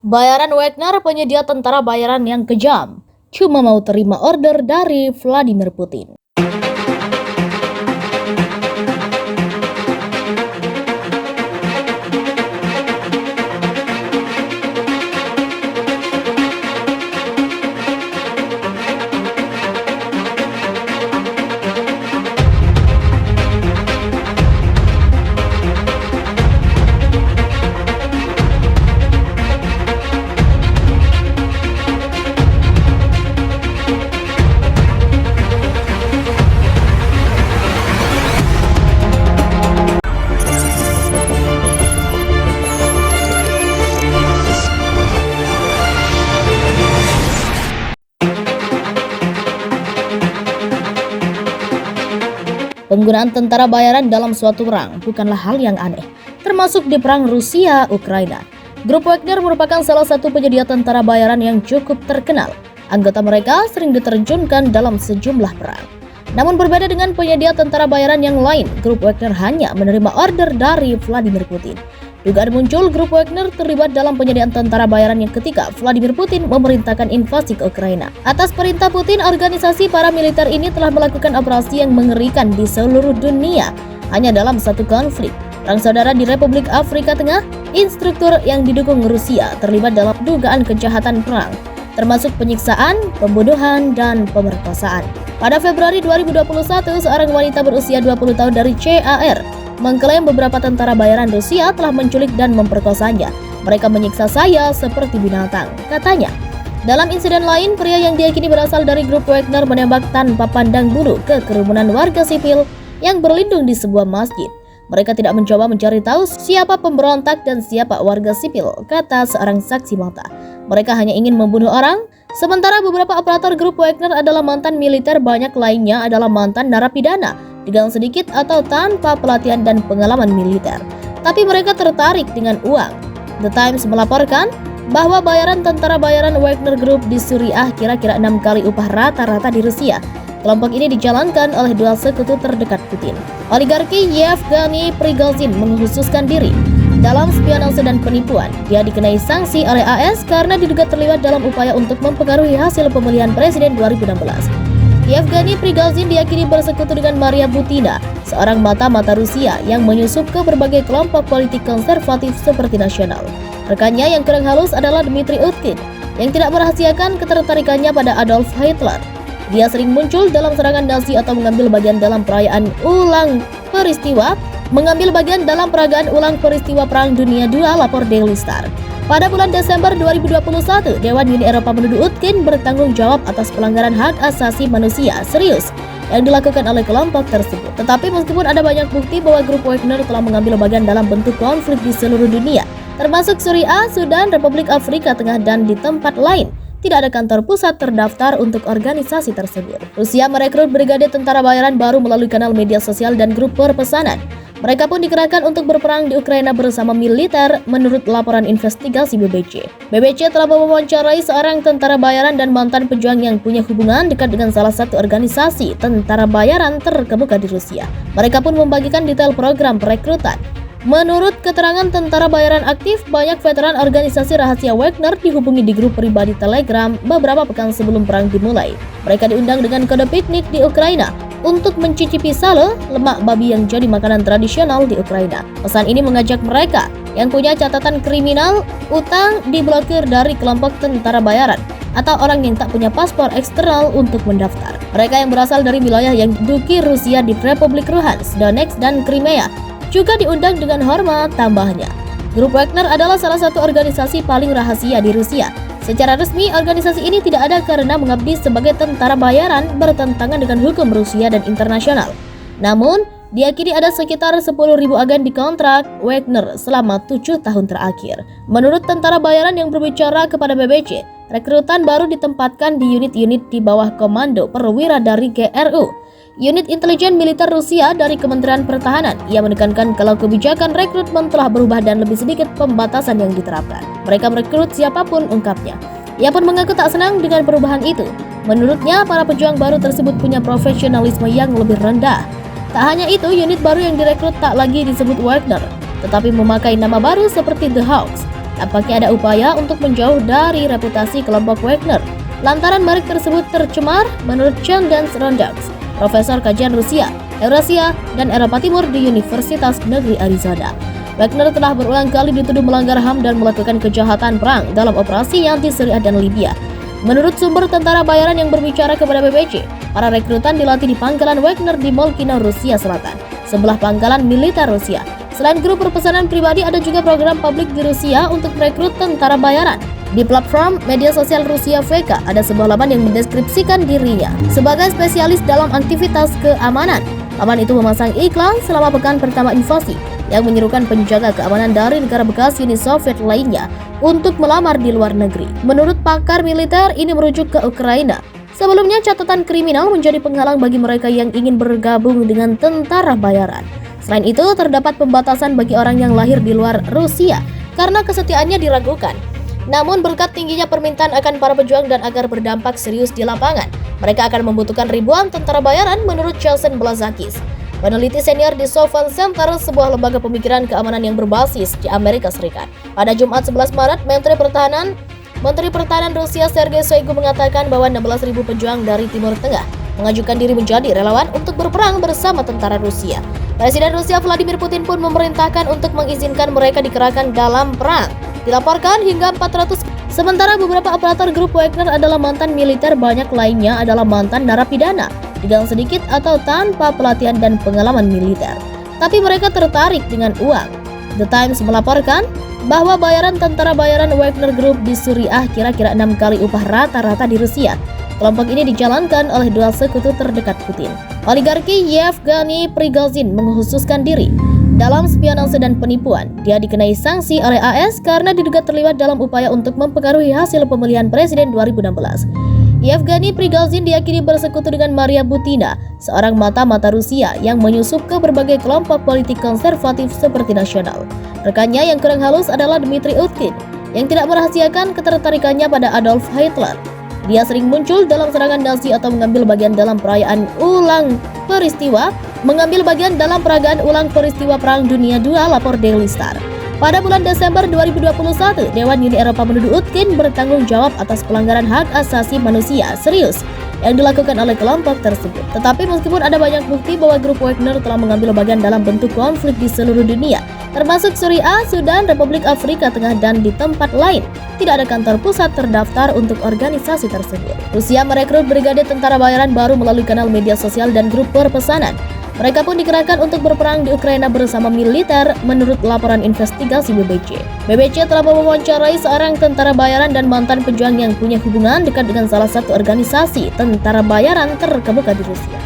Bayaran Wagner penyedia tentara bayaran yang kejam, cuma mau terima order dari Vladimir Putin. Penggunaan tentara bayaran dalam suatu perang bukanlah hal yang aneh, termasuk di perang Rusia-Ukraina. Grup Wagner merupakan salah satu penyedia tentara bayaran yang cukup terkenal. Anggota mereka sering diterjunkan dalam sejumlah perang. Namun berbeda dengan penyedia tentara bayaran yang lain, grup Wagner hanya menerima order dari Vladimir Putin. Dugaan muncul grup Wagner terlibat dalam penyediaan tentara bayaran yang ketika Vladimir Putin memerintahkan invasi ke Ukraina. Atas perintah Putin, organisasi paramiliter ini telah melakukan operasi yang mengerikan di seluruh dunia hanya dalam satu konflik. Perang saudara di Republik Afrika Tengah, instruktur yang didukung Rusia terlibat dalam dugaan kejahatan perang, termasuk penyiksaan, pembunuhan, dan pemerkosaan. Pada Februari 2021, seorang wanita berusia 20 tahun dari CAR mengklaim beberapa tentara bayaran Rusia telah menculik dan memperkosanya. Mereka menyiksa saya seperti binatang, katanya. Dalam insiden lain, pria yang diyakini berasal dari grup Wagner menembak tanpa pandang bulu ke kerumunan warga sipil yang berlindung di sebuah masjid. Mereka tidak mencoba mencari tahu siapa pemberontak dan siapa warga sipil, kata seorang saksi mata. Mereka hanya ingin membunuh orang. Sementara beberapa operator grup Wagner adalah mantan militer, banyak lainnya adalah mantan narapidana dengan sedikit atau tanpa pelatihan dan pengalaman militer. Tapi mereka tertarik dengan uang. The Times melaporkan bahwa bayaran tentara bayaran Wagner Group di Suriah kira-kira 6 kali upah rata-rata di Rusia. Kelompok ini dijalankan oleh dua sekutu terdekat Putin. Oligarki Yevgeny Prigozhin mengkhususkan diri dalam spionase dan penipuan. Dia dikenai sanksi oleh AS karena diduga terlibat dalam upaya untuk mempengaruhi hasil pemilihan presiden 2016. Yevgeny Prigozhin diyakini bersekutu dengan Maria Butina, seorang mata-mata Rusia yang menyusup ke berbagai kelompok politik konservatif seperti nasional. Rekannya yang kurang halus adalah Dmitry Utkin, yang tidak merahasiakan ketertarikannya pada Adolf Hitler. Dia sering muncul dalam serangan Nazi atau mengambil bagian dalam peragaan ulang peristiwa Perang Dunia II, lapor Daily Star. Pada bulan Desember 2021, Dewan Uni Eropa menuduh Utkin bertanggung jawab atas pelanggaran hak asasi manusia serius yang dilakukan oleh kelompok tersebut. Tetapi meskipun ada banyak bukti bahwa grup Wagner telah mengambil bagian dalam bentuk konflik di seluruh dunia, termasuk Suriah, Sudan, Republik Afrika Tengah, dan di tempat lain, tidak ada kantor pusat terdaftar untuk organisasi tersebut. Rusia merekrut brigade tentara bayaran baru melalui kanal media sosial dan grup perpesanan. Mereka pun dikerahkan untuk berperang di Ukraina bersama militer, menurut laporan investigasi BBC. BBC telah mewawancarai seorang tentara bayaran dan mantan pejuang yang punya hubungan dekat dengan salah satu organisasi tentara bayaran terkemuka di Rusia. Mereka pun membagikan detail program perekrutan. Menurut keterangan tentara bayaran aktif, banyak veteran organisasi rahasia Wagner dihubungi di grup pribadi Telegram beberapa pekan sebelum perang dimulai. Mereka diundang dengan kode piknik di Ukraina untuk mencicipi sale, lemak babi yang jadi makanan tradisional di Ukraina. Pesan ini mengajak mereka yang punya catatan kriminal, utang diblokir dari kelompok tentara bayaran, atau orang yang tak punya paspor eksternal untuk mendaftar. Mereka yang berasal dari wilayah yang duki Rusia di Republik Luhansk, Donetsk, dan Crimea juga diundang dengan hormat, tambahnya. Grup Wagner adalah salah satu organisasi paling rahasia di Rusia. Secara resmi, organisasi ini tidak ada karena mengabdi sebagai tentara bayaran bertentangan dengan hukum Rusia dan internasional. Namun, diyakini ada sekitar 10.000 agen dikontrak Wagner selama 7 tahun terakhir. Menurut tentara bayaran yang berbicara kepada BBC, rekrutan baru ditempatkan di unit-unit di bawah komando perwira dari GRU, unit intelijen militer Rusia dari Kementerian Pertahanan. Ia menekankan kalau kebijakan rekrutmen telah berubah dan lebih sedikit pembatasan yang diterapkan. Mereka merekrut siapapun, ungkapnya. Ia pun mengaku tak senang dengan perubahan itu. Menurutnya, para pejuang baru tersebut punya profesionalisme yang lebih rendah. Tak hanya itu, unit baru yang direkrut tak lagi disebut Wagner, tetapi memakai nama baru seperti The Hawks Tampaknya ada upaya untuk menjauh dari reputasi kelompok Wagner lantaran merek tersebut tercemar menurut Chen Dan Rondax, Profesor Kajian Rusia, Eurasia, dan Eropa Timur di Universitas Negeri Arizona. Wagner telah berulang kali dituduh melanggar HAM dan melakukan kejahatan perang dalam operasi anti Suriah dan Libya. Menurut sumber tentara bayaran yang berbicara kepada BBC, para rekrutan dilatih di pangkalan Wagner di Molkino, Rusia Selatan, sebelah pangkalan militer Rusia. Selain grup perpesanan pribadi, ada juga program publik di Rusia untuk merekrut tentara bayaran. Di platform media sosial Rusia VK, ada sebuah laman yang mendeskripsikan dirinya sebagai spesialis dalam aktivitas keamanan. Laman itu memasang iklan selama pekan pertama invasi yang menyerukan penjaga keamanan dari negara bekas Uni Soviet lainnya untuk melamar di luar negeri. Menurut pakar militer, ini merujuk ke Ukraina. Sebelumnya, catatan kriminal menjadi penghalang bagi mereka yang ingin bergabung dengan tentara bayaran. Selain itu, terdapat pembatasan bagi orang yang lahir di luar Rusia karena kesetiaannya diragukan. Namun berkat tingginya permintaan akan para pejuang dan agar berdampak serius di lapangan, mereka akan membutuhkan ribuan tentara bayaran menurut Chelsea Blazakis, peneliti senior di Sovon Center, sebuah lembaga pemikiran keamanan yang berbasis di Amerika Serikat. Pada Jumat 11 Maret, Menteri Pertahanan Rusia Sergei Shoigu mengatakan bahwa 16.000 pejuang dari Timur Tengah mengajukan diri menjadi relawan untuk berperang bersama tentara Rusia. Presiden Rusia Vladimir Putin pun memerintahkan untuk mengizinkan mereka dikerahkan dalam perang. Dilaporkan hingga 400. Sementara beberapa operator grup Wagner adalah mantan militer, banyak lainnya adalah mantan narapidana, dengan sedikit atau tanpa pelatihan dan pengalaman militer. Tapi mereka tertarik dengan uang. The Times melaporkan bahwa bayaran tentara bayaran Wagner Group di Suriah kira-kira 6 kali upah rata-rata di Rusia. Kelompok ini dijalankan oleh dua sekutu terdekat Putin. Oligarki Yevgeny Prigozhin mengkhususkan diri dalam spionase dan penipuan. Dia dikenai sanksi oleh AS karena diduga terlibat dalam upaya untuk mempengaruhi hasil pemilihan presiden 2016. Yevgeny Prigozhin diyakini bersekutu dengan Maria Butina, seorang mata-mata Rusia yang menyusup ke berbagai kelompok politik konservatif seperti nasional. Rekannya yang kurang halus adalah Dmitry Utkin, yang tidak merahasiakan ketertarikannya pada Adolf Hitler. Dia sering muncul dalam serangan Nazi atau mengambil bagian dalam peragaan ulang peristiwa Perang Dunia II, lapor Daily Star. Pada bulan Desember 2021, Dewan Uni Eropa menuduh Utkin bertanggung jawab atas pelanggaran hak asasi manusia serius yang dilakukan oleh kelompok tersebut. Tetapi meskipun ada banyak bukti bahwa grup Wagner telah mengambil bagian dalam bentuk konflik di seluruh dunia, termasuk Suriah, Sudan, Republik Afrika Tengah, dan di tempat lain, tidak ada kantor pusat terdaftar untuk organisasi tersebut. Rusia merekrut brigade tentara bayaran baru melalui kanal media sosial dan grup perpesanan. Mereka pun dikerahkan untuk berperang di Ukraina bersama militer, menurut laporan investigasi BBC. BBC telah mewawancarai seorang tentara bayaran dan mantan pejuang yang punya hubungan dekat dengan salah satu organisasi tentara bayaran terkemuka di Rusia.